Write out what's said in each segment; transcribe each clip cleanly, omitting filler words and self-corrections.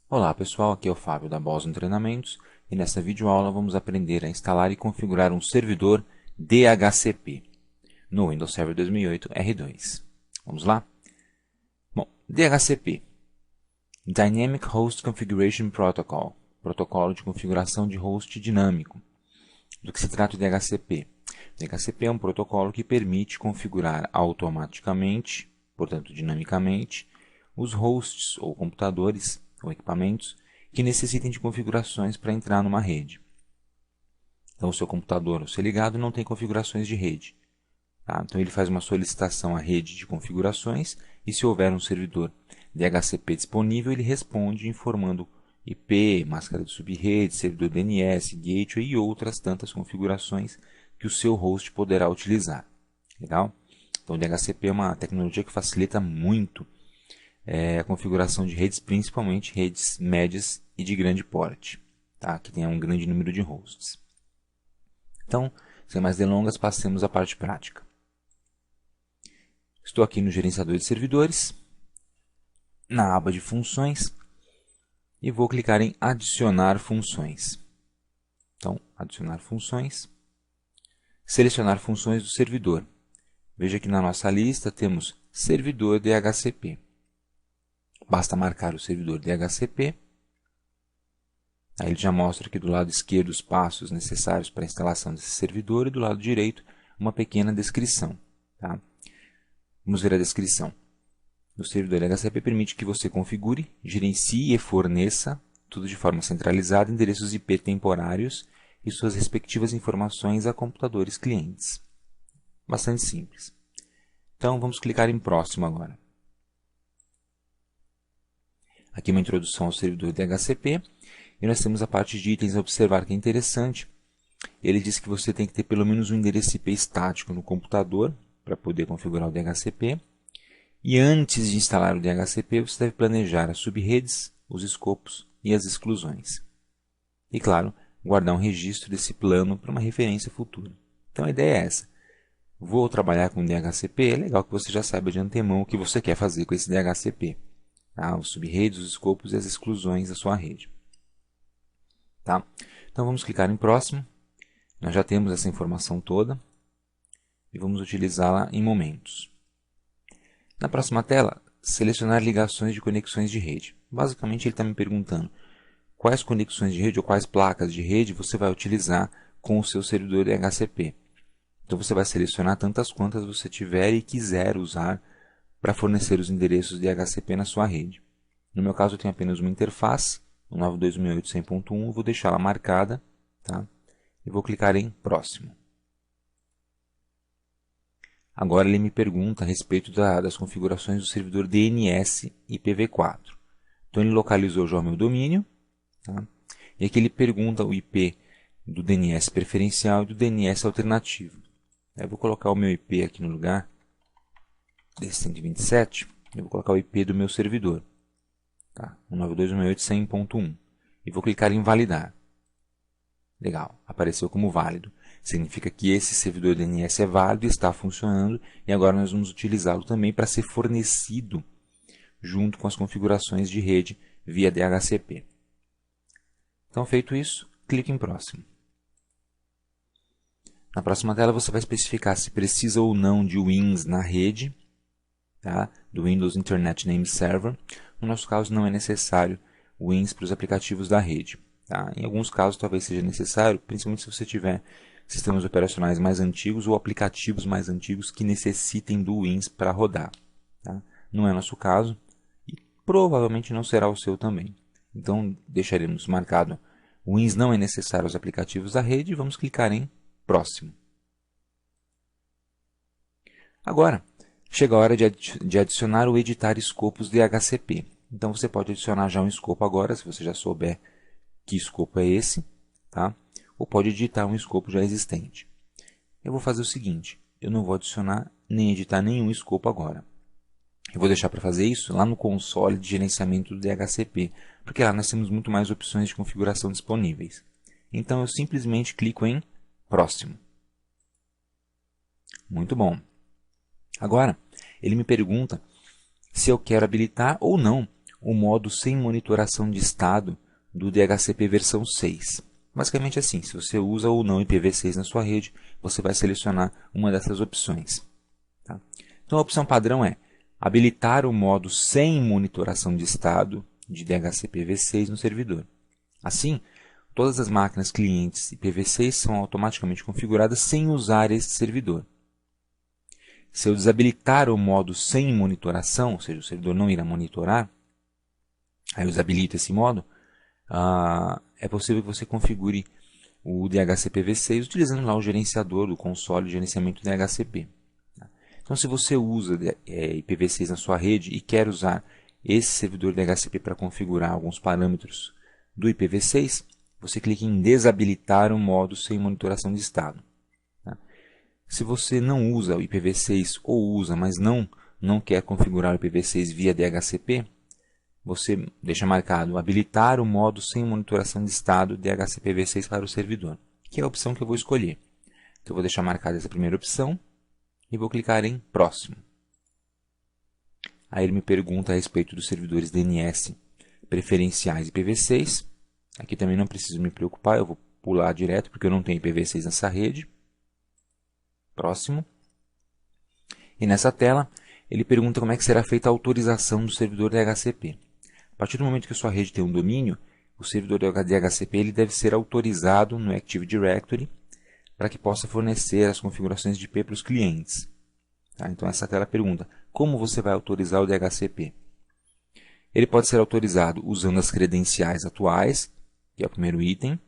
Olá pessoal, aqui é o Fábio da Boston Treinamentos e nessa videoaula vamos aprender a instalar e configurar um servidor DHCP no Windows Server 2008 R2. Vamos lá? Bom, DHCP, Dynamic Host Configuration Protocol, protocolo de configuração de host dinâmico. Do que se trata o DHCP? O DHCP é um protocolo que permite configurar automaticamente, portanto dinamicamente, os hosts ou computadores ou equipamentos que necessitem de configurações para entrar numa rede. Então, o seu computador, ao ser ligado, não tem configurações de rede. Tá? Então, ele faz uma solicitação à rede de configurações e, se houver um servidor DHCP disponível, ele responde informando IP, máscara de subrede, servidor DNS, gateway e outras tantas configurações que o seu host poderá utilizar. Legal? Então, o DHCP é uma tecnologia que facilita muito a configuração de redes, principalmente redes médias e de grande porte, tá? Que tenha um grande número de hosts. Então, sem mais delongas, passemos à parte prática. Estou aqui no gerenciador de servidores, na aba de funções, e vou clicar em adicionar funções. Então, adicionar funções, selecionar funções do servidor. Veja que na nossa lista temos servidor DHCP. Basta marcar o servidor DHCP. Aí ele já mostra aqui do lado esquerdo os passos necessários para a instalação desse servidor e do lado direito uma pequena descrição. Tá? Vamos ver a descrição. O servidor DHCP permite que você configure, gerencie e forneça, tudo de forma centralizada, endereços IP temporários e suas respectivas informações a computadores clientes. Bastante simples. Então vamos clicar em próximo agora. Aqui uma introdução ao servidor DHCP. E nós temos a parte de itens a observar que é interessante. Ele diz que você tem que ter pelo menos um endereço IP estático no computador para poder configurar o DHCP. E antes de instalar o DHCP, você deve planejar as subredes, os escopos e as exclusões. E claro, guardar um registro desse plano para uma referência futura. Então a ideia é essa. Vou trabalhar com DHCP, é legal que você já saiba de antemão o que você quer fazer com esse DHCP. Tá? Os subredes, os escopos e as exclusões da sua rede. Tá? Então vamos clicar em próximo. Nós já temos essa informação toda e vamos utilizá-la em momentos. Na próxima tela, selecionar ligações de conexões de rede. Basicamente ele está me perguntando quais conexões de rede ou quais placas de rede você vai utilizar com o seu servidor DHCP. Então você vai selecionar tantas quantas você tiver e quiser usar para fornecer os endereços DHCP na sua rede. No meu caso eu tenho apenas uma interface, o 92.168.100.1, vou deixá-la marcada, tá? E vou clicar em próximo. Agora ele me pergunta a respeito das configurações do servidor DNS IPv4. Então ele localizou já o meu domínio, tá? E aqui ele pergunta o IP do DNS preferencial e do DNS alternativo. Eu vou colocar o meu IP aqui no lugar desse 127, eu vou colocar o IP do meu servidor. Tá? 192.168.100.1 e vou clicar em validar. Legal, apareceu como válido. Significa que esse servidor DNS é válido e está funcionando e agora nós vamos utilizá-lo também para ser fornecido junto com as configurações de rede via DHCP. Então, feito isso, clique em próximo. Na próxima tela você vai especificar se precisa ou não de WINS na rede, tá? Do Windows Internet Name Server. No nosso caso, não é necessário WINS para os aplicativos da rede. Tá? Em alguns casos, talvez seja necessário, principalmente se você tiver sistemas operacionais mais antigos ou aplicativos mais antigos que necessitem do WINS para rodar. Tá? Não é nosso caso e provavelmente não será o seu também. Então, deixaremos marcado WINS não é necessário aos aplicativos da rede e vamos clicar em próximo. Agora, chega a hora de adicionar ou editar escopos DHCP. Então você pode adicionar já um escopo agora, se você já souber que escopo é esse, tá? Ou pode editar um escopo já existente. Eu vou fazer o seguinte, eu não vou adicionar nem editar nenhum escopo agora. Eu vou deixar para fazer isso lá no console de gerenciamento do DHCP, porque lá nós temos muito mais opções de configuração disponíveis. Então eu simplesmente clico em próximo. Muito bom. Agora, ele me pergunta se eu quero habilitar ou não o modo sem monitoração de estado do DHCP versão 6. Basicamente assim, se você usa ou não IPv6 na sua rede, você vai selecionar uma dessas opções. Tá? Então a opção padrão é habilitar o modo sem monitoração de estado de DHCP v6 no servidor. Assim, todas as máquinas clientes IPv6 são automaticamente configuradas sem usar esse servidor. Se eu desabilitar o modo sem monitoração, ou seja, o servidor não irá monitorar, aí eu desabilito esse modo, é possível que você configure o DHCP v6 utilizando lá o gerenciador do console de gerenciamento DHCP. Então, se você usa IPv6 na sua rede e quer usar esse servidor DHCP para configurar alguns parâmetros do IPv6, você clica em desabilitar o modo sem monitoração de estado. Se você não usa o IPv6 ou usa, mas não quer configurar o IPv6 via DHCP, você deixa marcado habilitar o modo sem monitoração de estado DHCP v6 para o servidor, que é a opção que eu vou escolher. Então, eu vou deixar marcada essa primeira opção e vou clicar em próximo. Aí ele me pergunta a respeito dos servidores DNS preferenciais IPv6. Aqui também não preciso me preocupar, eu vou pular direto porque eu não tenho IPv6 nessa rede. Próximo. E nessa tela, ele pergunta como é que será feita a autorização do servidor DHCP. A partir do momento que a sua rede tem um domínio, o servidor DHCP ele deve ser autorizado no Active Directory para que possa fornecer as configurações de IP para os clientes. Tá? Então essa tela pergunta, como você vai autorizar o DHCP? Ele pode ser autorizado usando as credenciais atuais, que é o primeiro item.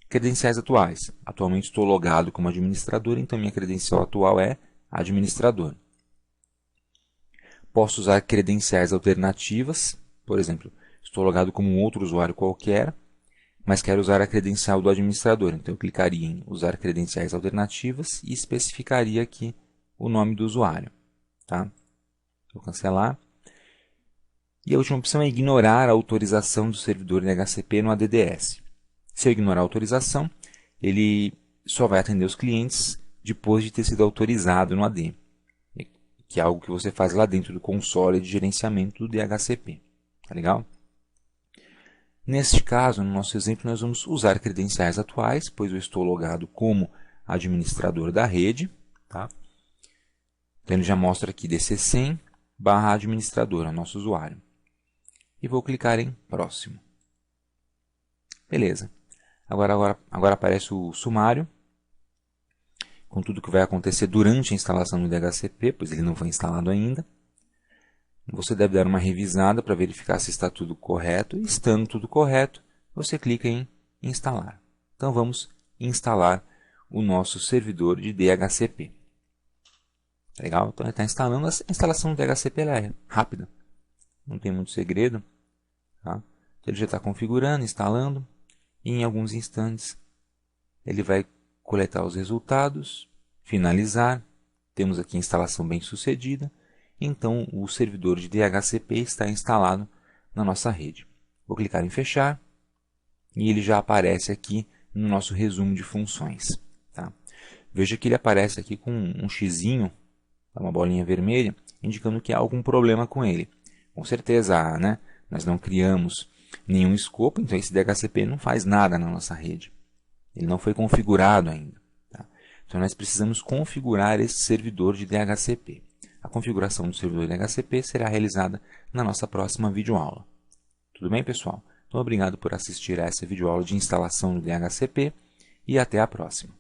Credenciais atuais. Atualmente estou logado como administrador, então minha credencial atual é administrador. Posso usar credenciais alternativas, por exemplo, estou logado como um outro usuário qualquer, mas quero usar a credencial do administrador. Então eu clicaria em usar credenciais alternativas e especificaria aqui o nome do usuário. Tá? Vou cancelar. E a última opção é ignorar a autorização do servidor DHCP no ADDS. Se eu ignorar a autorização, ele só vai atender os clientes depois de ter sido autorizado no AD, que é algo que você faz lá dentro do console de gerenciamento do DHCP. Tá legal? Neste caso, no nosso exemplo, nós vamos usar credenciais atuais, pois eu estou logado como administrador da rede. Tá? Então, ele já mostra aqui DC100/administrador, é o nosso usuário. E vou clicar em próximo. Beleza. Agora aparece o sumário, com tudo que vai acontecer durante a instalação do DHCP, pois ele não foi instalado ainda. Você deve dar uma revisada para verificar se está tudo correto. E estando tudo correto, você clica em instalar. Então vamos instalar o nosso servidor de DHCP. Legal? Então ele está instalando. A instalação do DHCP é rápida. Não tem muito segredo. Tá? Então, ele já está configurando, instalando. E em alguns instantes ele vai coletar os resultados, finalizar. Temos aqui a instalação bem sucedida. Então, o servidor de DHCP está instalado na nossa rede. Vou clicar em fechar e ele já aparece aqui no nosso resumo de funções. Tá? Veja que ele aparece aqui com um xizinho, uma bolinha vermelha, indicando que há algum problema com ele. Com certeza há, né? Nós não criamos nenhum escopo, então esse DHCP não faz nada na nossa rede. Ele não foi configurado ainda. Tá? Então, nós precisamos configurar esse servidor de DHCP. A configuração do servidor DHCP será realizada na nossa próxima videoaula. Tudo bem, pessoal? Então, obrigado por assistir a essa videoaula de instalação do DHCP e até a próxima.